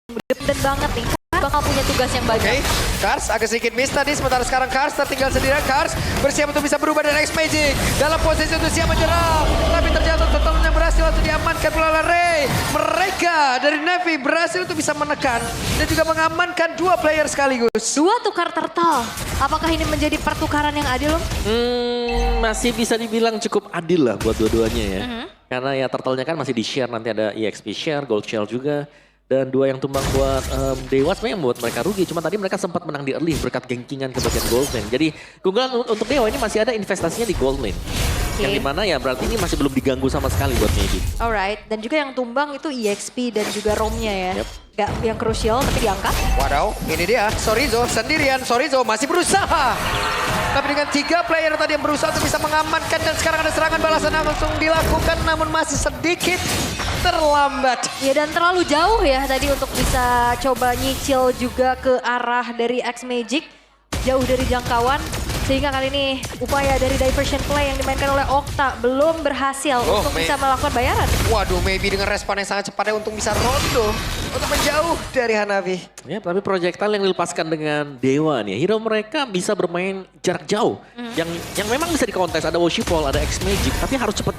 independen banget nih. Bakal punya tugas yang banyak. Oke, Kars agak sedikit miss tadi, sementara sekarang Kars tertinggal sendirian. Kars bersiap untuk bisa berubah dari X-Magic. Dalam posisi untuk siap menyerang. Tapi terjatuh totalnya berhasil untuk diamankan oleh Ray. Mereka dari Na'Vi berhasil untuk bisa menekan dan juga mengamankan dua player sekaligus. Dua tukar turtle. Apakah ini menjadi pertukaran yang adil, Om? Masih bisa dibilang cukup adil lah buat dua-duanya ya. Karena ya turtle-nya kan masih di-share, nanti ada EXP share, Gold Shell juga. Dan dua yang tumbang buat Dewa sebenarnya membuat mereka rugi. Cuma tadi mereka sempat menang di early berkat gengkingan ke bagian gold lane. Jadi keunggulan untuk Dewa ini masih ada investasinya di gold lane. Yang dimana ya berarti ini masih belum diganggu sama sekali buat Maybe. Alright, dan juga yang tumbang itu EXP dan juga ROM-nya ya. Yep. Gak yang krusial tapi diangkat. Wadaw, ini dia Sorizo sendirian. Sorizo masih berusaha. Tapi dengan 3 player tadi yang berusaha untuk bisa mengamankan. Dan sekarang ada serangan balasan yang langsung dilakukan. Namun masih sedikit terlambat. Ya dan terlalu jauh ya tadi untuk bisa coba nyicil juga ke arah dari X-Magic. Jauh dari jangkauan. Sehingga kali ini upaya dari diversion play yang dimainkan oleh Okta belum berhasil untuk bisa melakukan bayaran. Waduh, Maybe dengan respon yang sangat cepatnya untuk bisa rondo. Untuk menjauh dari Hanabi. Ya, tapi projectile yang dilepaskan dengan Dewa nih. Hero mereka bisa bermain jarak jauh. Yang memang bisa dikontes. Ada Worshipful, ada X-Magic. Tapi harus cepat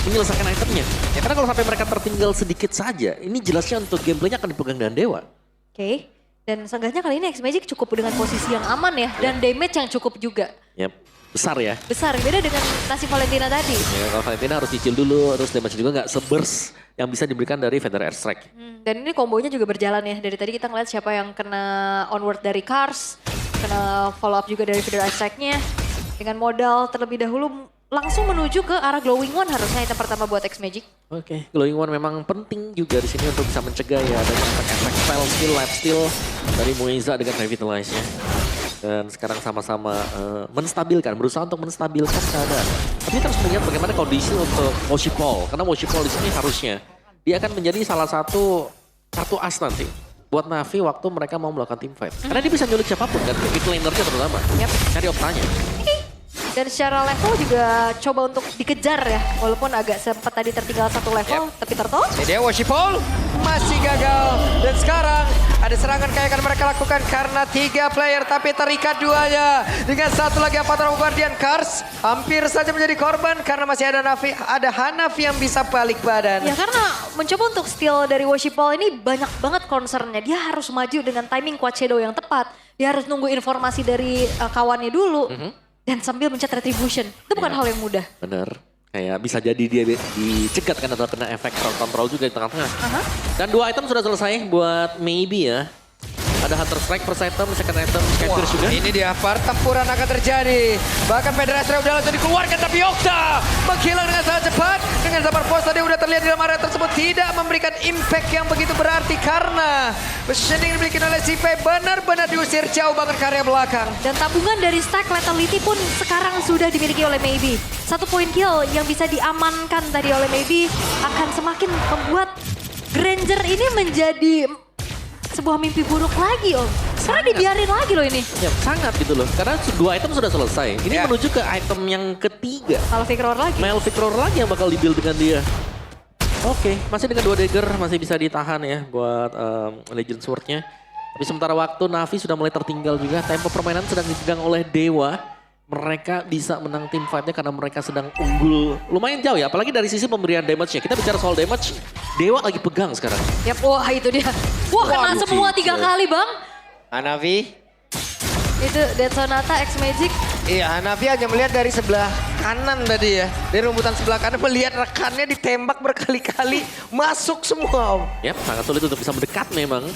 menyelesaikan itemnya. Ya, karena kalau sampai mereka tertinggal sedikit saja. Ini jelasnya untuk gameplaynya akan dipegang dengan Dewa. Oke. Dan seenggaknya kali ini X-Magic cukup dengan posisi yang aman ya. Dan damage yang cukup juga. Ya, besar ya. Besar, beda dengan nasib Valentina tadi. Ya, kalau Valentina harus cicil dulu, terus damage juga nggak se-burst yang bisa diberikan dari Feather Airstrike. Dan ini kombonya juga berjalan ya. Dari tadi kita ngeliat siapa yang kena onward dari Kars. Kena follow up juga dari Feather Airstrike-nya. Dengan modal terlebih dahulu langsung menuju ke arah Glowing One harusnya item pertama buat X-Magic. Oke, Glowing One memang penting juga di sini untuk bisa mencegah ya adanya efek-efek spell skill, life steal dari Muiza dengan Revitalize-nya. Dan sekarang sama-sama menstabilkan, berusaha untuk menstabilkan keadaan. Tapi terus melihat bagaimana kondisi untuk Worshipful. Karena Worshipful di sini harusnya dia akan menjadi salah satu kartu as nanti buat Na'Vi waktu mereka mau melakukan team fight. Karena dia bisa nyulik siapapun kan, mid laner-nya terutama. Cari Octanya. Dan secara level juga coba untuk dikejar ya. Walaupun agak sempat tadi tertinggal satu level, tapi Turtle. Ini dia Worshipful masih gagal. Dan sekarang ada serangan kayak akan mereka lakukan karena 3 player tapi terikat duanya. Dengan satu lagi Avatar of Guardian Kars hampir saja menjadi korban karena masih ada Hanafi yang bisa balik badan. Ya karena mencoba untuk steal dari Worshipful ini banyak banget concernnya. Dia harus maju dengan timing Quad Shadow yang tepat. Dia harus nunggu informasi dari kawannya dulu. Dan sambil mencet retribution. Itu bukan hal yang mudah. Bener. Kayak bisa jadi dia dicegat kan atau kena efek crowd control juga di tengah-tengah. Dan 2 item sudah selesai buat Maybe ya. Ada Hunter Strike first item, second item, Catfish juga. Ini dia pertempuran akan terjadi. Bahkan Federasi udah langsung dikeluarkan tapi Okta menghilang dengan sangat cepat. Dengan Zabar Force tadi udah terlihat di dalam area tersebut tidak memberikan impact yang begitu berarti karena positioning yang dimiliki oleh Zipe benar-benar diusir jauh banget ke area belakang. Dan tabungan dari stack lethality pun sekarang sudah dimiliki oleh Maybe. 1 point kill yang bisa diamankan tadi oleh Maybe akan semakin membuat Granger ini menjadi sebuah mimpi buruk lagi Om. Karena dibiarin lagi loh ini. Ya, sangat gitu loh. Karena 2 item sudah selesai. Ini menuju ke item yang ketiga. Malphite Roar lagi. Malphite Roar lagi yang bakal dibuild dengan dia. Oke, masih dengan 2 dagger masih bisa ditahan ya buat Legend Sword-nya. Tapi sementara waktu Na'Vi sudah mulai tertinggal juga. Tempo permainan sedang dipegang oleh Dewa. Mereka bisa menang tim fight-nya karena mereka sedang unggul lumayan jauh ya. Apalagi dari sisi pemberian damage-nya. Kita bicara soal damage, Dewa lagi pegang sekarang. Yap, wah itu dia. Wah kena semua 3 kali Bang. Hanafi. Itu Dead Sonata, X-Magic. Iya, Hanafi hanya melihat dari sebelah kanan tadi ya. Dari rumputan sebelah kanan melihat rekannya ditembak berkali-kali. Masuk semua Om. Yap, sangat sulit untuk bisa mendekat memang.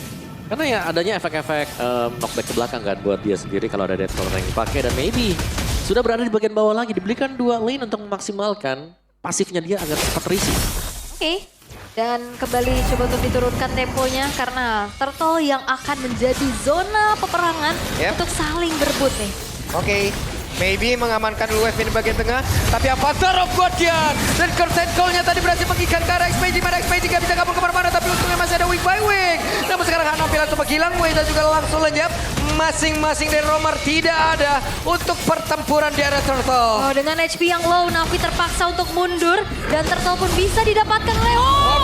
Karena ya adanya efek-efek knockback ke belakang kan buat dia sendiri kalau ada Death Sonata yang dipakai. Dan Maybe sudah berada di bagian bawah lagi. Diberikan 2 lane untuk memaksimalkan pasifnya dia agar cepat terisi. Oke. Dan kembali coba untuk diturunkan temponya karena Turtle yang akan menjadi zona peperangan untuk saling berebut nih. Oke. Maybe mengamankan dulu wave ini bagian tengah. Tapi Avatar of Guardian. Dan curtain call-nya tadi berhasil mengikat ke arah X-Magic. Mana X-Magic gak bisa kabur kemana-mana. Tapi untungnya masih ada wing by wing. Namun sekarang Hanafi langsung menghilang. Weza juga langsung lenyap. Masing-masing dari Romar tidak ada untuk pertempuran di area Turtle. Oh, dengan HP yang low, Na'Vi terpaksa untuk mundur. Dan Turtle pun bisa didapatkan oleh...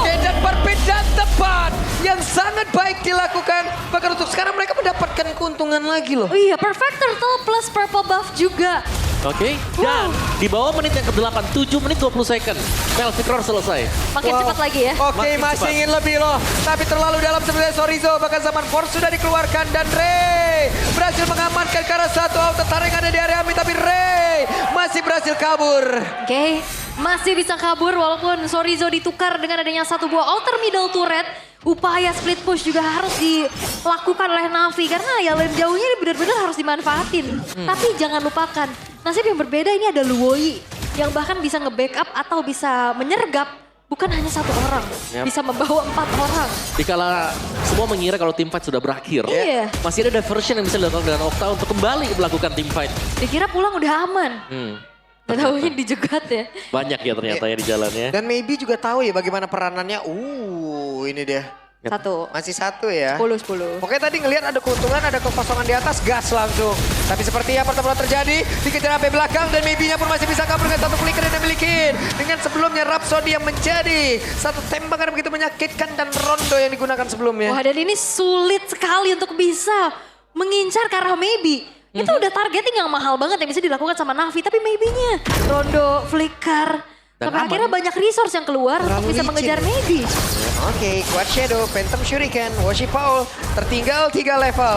Oke, dan perbedaan tepat yang sangat baik dilakukan. Bahkan untuk sekarang mereka mendapatkan keuntungan lagi loh. Oh iya, Perfect Turtle plus Purple Buff juga. Oke, dan di bawah menit yang ke-8, 7 menit 20 second. Melvin Roar selesai. Makin cepat lagi ya. Oke, Makin masih cepat. ingin lebih loh. Tapi terlalu dalam sebenarnya Sorizo. Bahkan Zaman Force sudah dikeluarkan. Dan Ray berhasil mengamankan karena satu auto tarik ada di area mid. Tapi Ray masih berhasil kabur. Oke, masih bisa kabur walaupun Sorizo ditukar dengan adanya satu buah outer middle turret. Upaya split push juga harus dilakukan oleh Navi karena ya lane jauhnya ini benar-benar harus dimanfaatin. Tapi jangan lupakan, nasib yang berbeda ini ada Luoi yang bahkan bisa nge-backup atau bisa menyergap bukan hanya satu orang, Yap. bisa membawa 4 orang. Dikala semua mengira kalau team fight sudah berakhir, Iya. masih ada diversion yang bisa dilakukan dengan Octa untuk kembali melakukan team fight. Dikira pulang udah aman, dan tahunya dijegat ya. Banyak ya ternyata ya di jalannya. Dan maybe juga tahu ya bagaimana peranannya. Ini dia. Satu, Masih satu ya. 10. Pokoknya tadi ngelihat ada keuntungan, ada kekosongan di atas, gas langsung. Tapi sepertinya pertemuan terjadi, dikejar sampai belakang dan maybe-nya pun masih bisa kabur dengan satu flicker yang dimiliki. Dengan sebelumnya Rhapsody yang menjadi satu tembakan begitu menyakitkan dan rondo yang digunakan sebelumnya. Wah, dan ini sulit sekali untuk bisa mengincar ke arah maybe. Itu udah targeting yang mahal banget yang bisa dilakukan sama Navi, tapi maybe-nya rondo, flicker. Dan Sampai aman. akhirnya banyak resource yang keluar Terlalu untuk bisa licin. mengejar maybe. Oke, Quad Shadow, Phantom Shuriken, Washi Paul, tertinggal 3 level.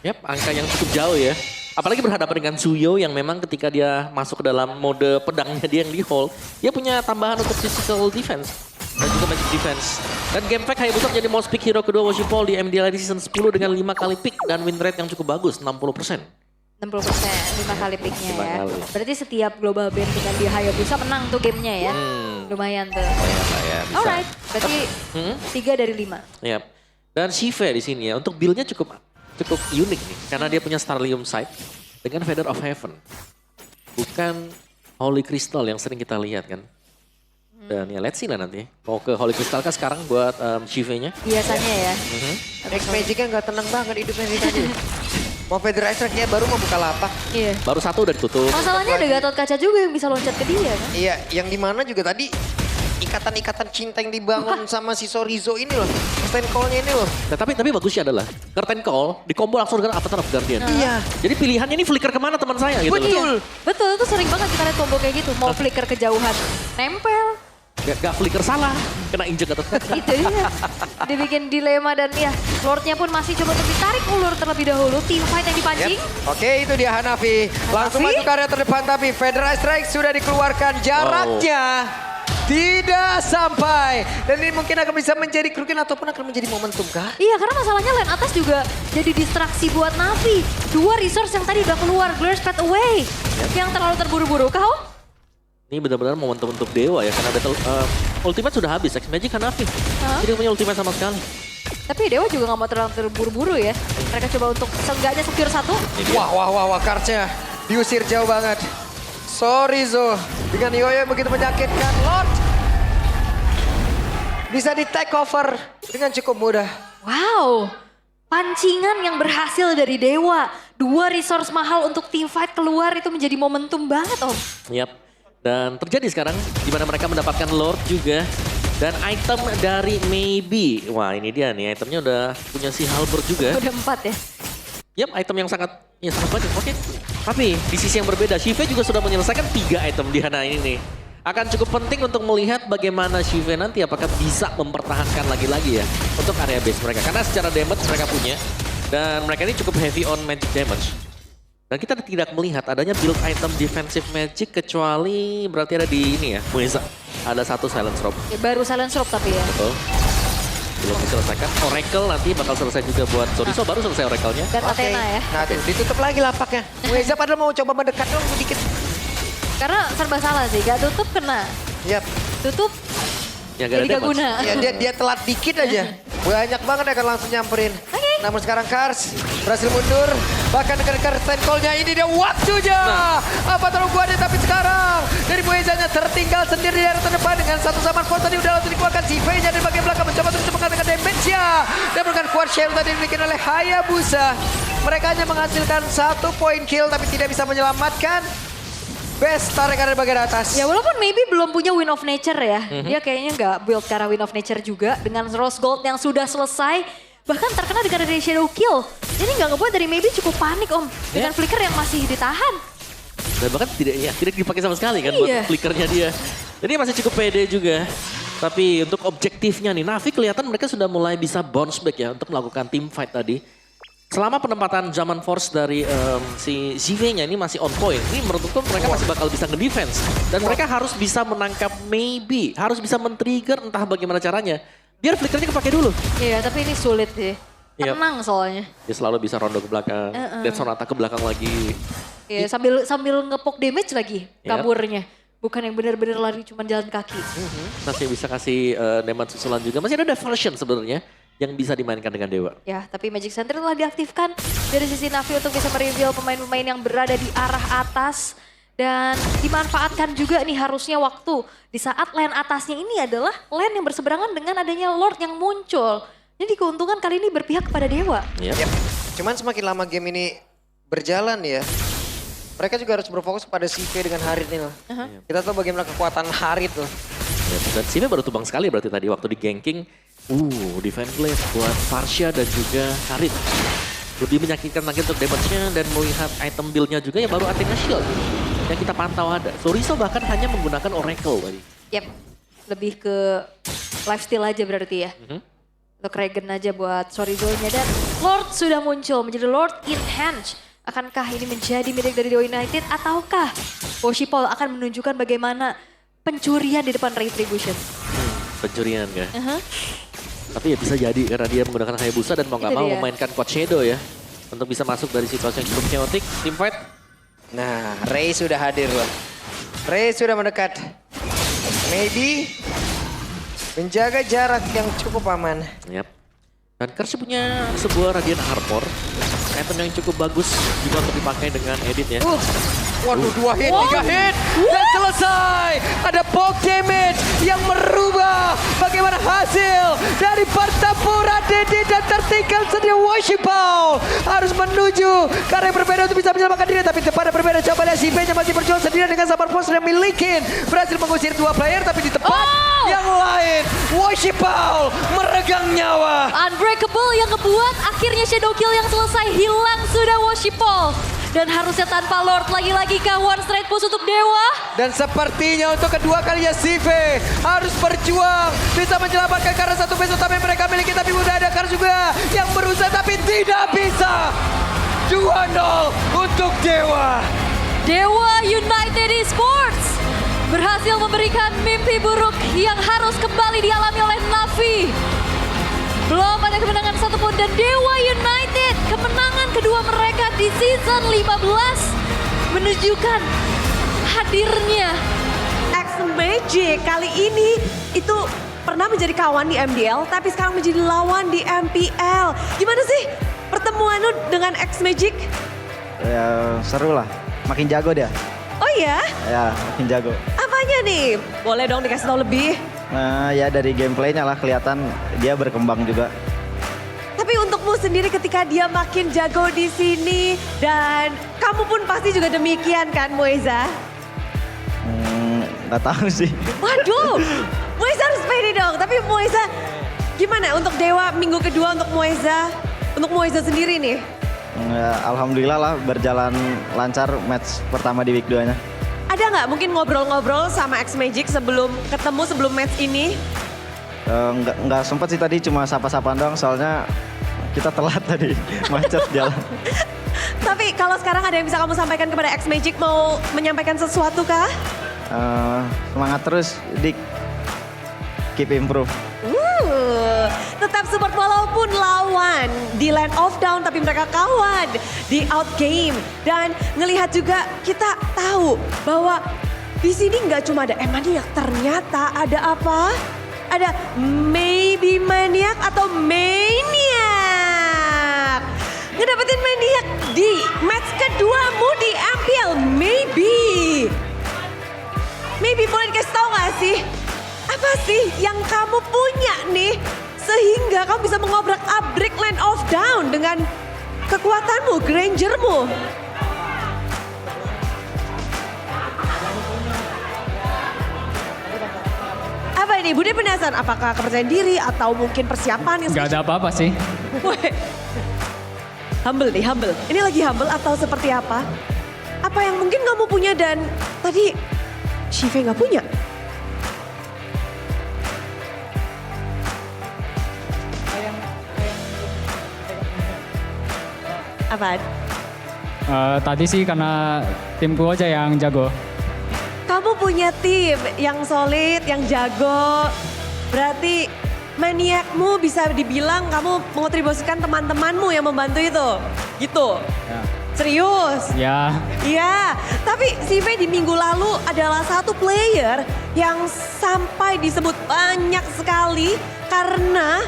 Yap, angka yang cukup jauh ya. Apalagi berhadapan dengan Suyo yang memang ketika dia masuk ke dalam mode pedangnya dia yang di hold, dia punya tambahan untuk physical defense dan juga magic defense. Dan game pack Hayabusa menjadi most pick hero kedua Washi Paul di MDL di season 10 dengan 5 kali pick dan win rate yang cukup bagus, 60%. 60%, 5 kali picknya 5 ya. kali. Berarti setiap global band dengan di Hayabusa menang tuh gamenya ya. Lumayan tuh. Ya, bisa. Alright, berarti 3 dari 5. Yap. Dan Shive di sini ya, untuk build-nya cukup unik nih. Karena dia punya Starlium Sight dengan Feather of Heaven. Bukan Holy Crystal yang sering kita lihat kan. Dan ya let's see lah nanti. Mau ke Holy Crystal kah sekarang buat Shive-nya? Biasanya ya. X-Magic-nya nggak tenang banget hidupnya di tadi. Mau Federer Strike-nya baru mau buka lapak. Iya. Baru satu udah ditutup. Masalahnya ada Gatot Kaca juga yang bisa loncat ke dia kan. Iya, yang dimana juga tadi ikatan-ikatan cinta yang dibangun sama si Sorizo ini loh. Stand call-nya ini loh. Nah, tapi bagusnya adalah Curtain Call di combo langsung dengan Avatar of Guardian. Iya. Jadi pilihannya ini flicker kemana teman saya gitu loh. Betul. Betul, itu sering banget kita lihat combo kayak gitu. Mau flicker kejauhan, nempel. Gak flicker salah, kena injek Gatot Kaca. Itu dia. Dibikin dilema dan ya Lordnya pun masih coba untuk ditarik ulur terlebih dahulu. Team fight yang dipancing. Yep. Oke, itu dia Hanafi. Langsung maju ke area terdepan tapi Federer Strike sudah dikeluarkan. Jaraknya tidak sampai. Dan ini mungkin akan bisa menjadi kerugian ataupun akan menjadi momentum kah? Iya, karena masalahnya lane atas juga jadi distraksi buat Navi. 2 resource yang tadi udah keluar, Glare Spread Away. Yang terlalu terburu-buru. Kau? Ini benar-benar momentum untuk Dewa ya, karena ultimate sudah habis, X-Magic Hanafi. Jadi punya ultimate sama sekali. Tapi Dewa juga gak mau terlalu terburu-buru ya. Mereka coba untuk seenggaknya secure 1. Wah, kartnya diusir jauh banget. Sorizo dengan Yoyo yang begitu menyakitkan. Lord bisa di take over dengan cukup mudah. Wow, pancingan yang berhasil dari Dewa. 2 resource mahal untuk team fight keluar itu menjadi momentum banget Om. Yap. Dan terjadi sekarang di mana mereka mendapatkan Lord juga. Dan item dari Maybe. Wah ini dia nih, itemnya udah punya si Halberd juga. Udah 4 ya. Yap, item yang sangat banyak. Oke. Tapi di sisi yang berbeda, Shive juga sudah menyelesaikan 3 item di Hana ini nih. Akan cukup penting untuk melihat bagaimana Shive nanti apakah bisa mempertahankan lagi-lagi ya untuk area base mereka. Karena secara damage mereka punya. Dan mereka ini cukup heavy on magic damage. Dan kita tidak melihat adanya build item defensive magic kecuali berarti ada di ini ya, Mueza. Ada 1 silence rob. Ya, baru silence rob tapi ya. Betul. Belum diselesaikan. Oracle nanti bakal selesai juga buat Sorizo, baru selesai Oracle-nya. Dan Athena ya. Nah, ditutup lagi lapaknya. Weza padahal mau coba mendekat dong sedikit. Karena serba salah sih, gak tutup kena. Yap. Tutup Ya, jadi gak damage. guna. Ya, dia telat dikit aja. Banyak banget akan langsung nyamperin. Namun sekarang Kars berhasil mundur. Bahkan dekat-dekat stand call-nya ini dia waktunya. Apa terlalu kuatnya tapi sekarang dari Muezanya tertinggal sendiri di area terdepan dengan satu Zaman Force tadi udah langsung dikeluarkan. Si V-nya dari bagian belakang mencoba terus menggunakan damage-nya. Dan bukan kuat share tadi dimiliki oleh Hayabusa. Mereka hanya menghasilkan 1 point kill tapi tidak bisa menyelamatkan. Best tarik dari bagian atas. Ya walaupun maybe belum punya Win of Nature ya. Dia kayaknya nggak build karena Win of Nature juga. Dengan Rose Gold yang sudah selesai. Bahkan terkena dengan dari Shadow Kill. Ini nggak ngebuat dari maybe cukup panik om. Dengan flicker yang masih ditahan. Dan bahkan tidak dipakai sama sekali kan Iya. buat flickernya dia. Jadi masih cukup pede juga. Tapi untuk objektifnya nih, Navi kelihatan mereka sudah mulai bisa bounce back ya untuk melakukan team fight tadi. Selama penempatan zaman force dari si ZV-nya ini masih on point. Ini menurutku mereka masih bakal bisa nge-defense. Dan mereka harus bisa menangkap maybe. Harus bisa men-trigger entah bagaimana caranya. Biar flickernya kepake dulu. Iya tapi ini sulit sih. Yep. Tenang soalnya. Dia selalu bisa rondo ke belakang. Dead Sonata ke belakang lagi. Iya sambil ngepok damage lagi kaburnya. Bukan yang benar-benar lari cuma jalan kaki. Masih bisa kasih damage susulan juga. Masih ada diversion sebenarnya yang bisa dimainkan dengan Dewa. Ya, tapi Magic Center telah diaktifkan dari sisi Navi untuk bisa mereveal pemain-pemain yang berada di arah atas. Dan dimanfaatkan juga nih harusnya waktu di saat lane atasnya ini adalah lane yang berseberangan dengan adanya Lord yang muncul. Jadi keuntungan kali ini berpihak kepada Dewa. Yep. Yep. Cuman semakin lama game ini berjalan ya. Mereka juga harus berfokus pada CV dengan Harit nih loh. Kita tahu bagaimana kekuatan Harit loh. Ya, dan sini baru tubang sekali berarti tadi waktu di ganking. Divine Blade buat Farsha dan juga Harit. Lebih menyakitkan lagi untuk damage-nya dan melihat item build-nya juga ya baru Athena Shield. Yang kita pantau ada. Soriso bahkan hanya menggunakan Oracle tadi. Yap, lebih ke lifesteal aja berarti ya. Untuk Regen aja buat Sorizo-nya. Dan Lord sudah muncul menjadi Lord in Hand. Akankah ini menjadi milik dari Dewa United ataukah Woshipol akan menunjukkan bagaimana pencurian di depan Retribution? Pencurian ya. Tapi ya bisa jadi karena dia menggunakan Hayabusa dan mau nggak Itu mau dia. memainkan Coach Shadow ya. Untuk bisa masuk dari situasi yang cukup chaotic. Team fight. Nah, Ray sudah hadir loh. Ray sudah mendekat. Maybe menjaga jarak yang cukup aman. Yap. Dan Kersh punya sebuah Radiant Armor. Item yang cukup bagus juga untuk dipakai dengan edit ya. Waduh, 2 hit, 3 hit. Dan selesai. Ada poke damage yang merubah bagaimana hasil dari pertempuran Dede dan tertinggal sedia Woshipol. Harus menuju ke arah yang berbeda untuk bisa menyelamatkan diri. Tapi tepat berbeda, coba lihat CV-nya masih berjuang sendirian dengan Sabar Force yang milikin. Berhasil mengusir 2 player tapi di tempat yang lain. Woshipol meregang nyawa. Unbreakable yang ngebuat akhirnya Shadow Kill yang selesai hilang sudah Woshipol. Dan harusnya tanpa Lord lagi-lagi kah one straight push untuk Dewa? Dan sepertinya untuk kedua kalinya CV harus berjuang. Bisa menyelamatkan karena satu base utama yang mereka miliki. Tapi udah ada Kar juga yang berusaha tapi tidak bisa. 2-0 untuk Dewa. Dewa United Esports berhasil memberikan mimpi buruk yang harus kembali dialami oleh Navi. Belum ada kemenangan satupun dan Dewa United kemenangan kedua mereka di season 15 menunjukkan hadirnya X Magic kali ini itu pernah menjadi kawan di MDL tapi sekarang menjadi lawan di MPL. Gimana sih pertemuan lu dengan X Magic? Ya seru lah, makin jago dia. Oh iya? Ya makin jago. Apanya nih? Boleh dong dikasih tahu lebih. Nah ya dari gameplaynya lah kelihatan dia berkembang juga. Tapi untukmu sendiri ketika dia makin jago di sini dan kamu pun pasti juga demikian kan Moeza? Nggak tahu sih. Waduh, Moeza harus pede dong. Tapi Moeza gimana untuk Dewa minggu kedua untuk Moeza? Untuk Moeza sendiri nih? Ya, alhamdulillah lah berjalan lancar match pertama di week 2-nya. Ada nggak mungkin ngobrol-ngobrol sama X Magic sebelum ketemu sebelum match ini? Nggak sempat sih tadi, cuma sapa-sapaan doang soalnya kita telat tadi macet jalan. Tapi kalau sekarang ada yang bisa kamu sampaikan kepada X Magic, mau menyampaikan sesuatu kah? Semangat terus Dik, keep improve. Tetap support walaupun lawan di Land of Down tapi mereka kawan di outgame. Dan ngelihat juga kita tahu bahwa di sini nggak cuma ada Maniac, ternyata ada apa? Ada Maybe Maniac atau Maniac. Ngedapetin Maniac di match keduamu di MPL. Maybe boleh dikasih tau gak sih? Apa sih yang kamu punya nih sehingga kamu bisa mengobrak-abrik Land of Down dengan kekuatanmu, Grangermu? nih, Bude penasaran apakah kepercayaan diri atau mungkin persiapan? Nggak ada apa-apa sih. Weh. Humble nih, humble. Ini lagi humble atau seperti apa? Apa yang mungkin kamu punya dan tadi Shive nggak punya? Apa? Tadi sih karena timku aja yang jago. Kamu punya tim yang solid, yang jago. Berarti maniakmu bisa dibilang kamu mengontribusikan teman-temanmu yang membantu itu. Gitu. Ya. Serius? Ya, Iya, tapi Shive di minggu lalu adalah satu player yang sampai disebut banyak sekali karena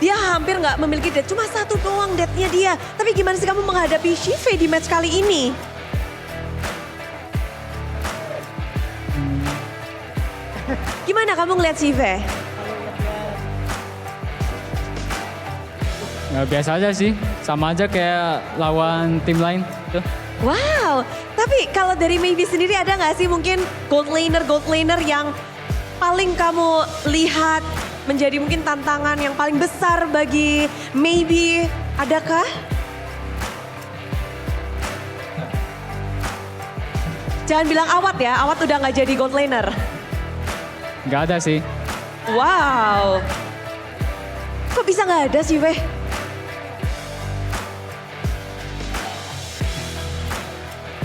dia hampir nggak memiliki death. Cuma satu doang deathnya dia. Tapi gimana sih kamu menghadapi Shive di match kali ini? Gimana kamu ngeliat Shive? ya biasa aja sih. Sama aja kayak lawan tim lain. Tuh. Wow, tapi kalau dari Maybe sendiri ada nggak sih mungkin gold laner yang paling kamu lihat menjadi mungkin tantangan yang paling besar bagi Maybe? Adakah? Jangan bilang Awat ya, Awat udah nggak jadi gold laner. Nggak ada sih. Wow, kok bisa nggak ada sih Weh?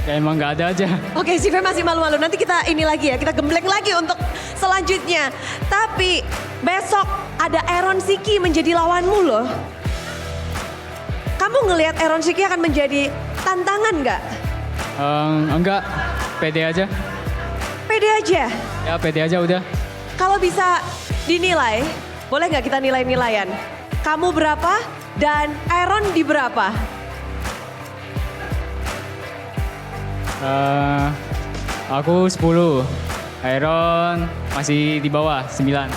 Ya emang nggak ada aja. Oke, Shive masih malu-malu. Nanti kita ini lagi ya, kita gembleng lagi untuk selanjutnya. Tapi besok ada Aaron Siki menjadi lawanmu loh. Kamu ngelihat Aaron Siki akan menjadi tantangan nggak? Enggak, pede aja. Pede aja. Ya pede aja udah. Kalau bisa dinilai, boleh nggak kita nilai-nilaian? Kamu berapa dan Aaron di berapa? Aku 10, Iron masih di bawah 9.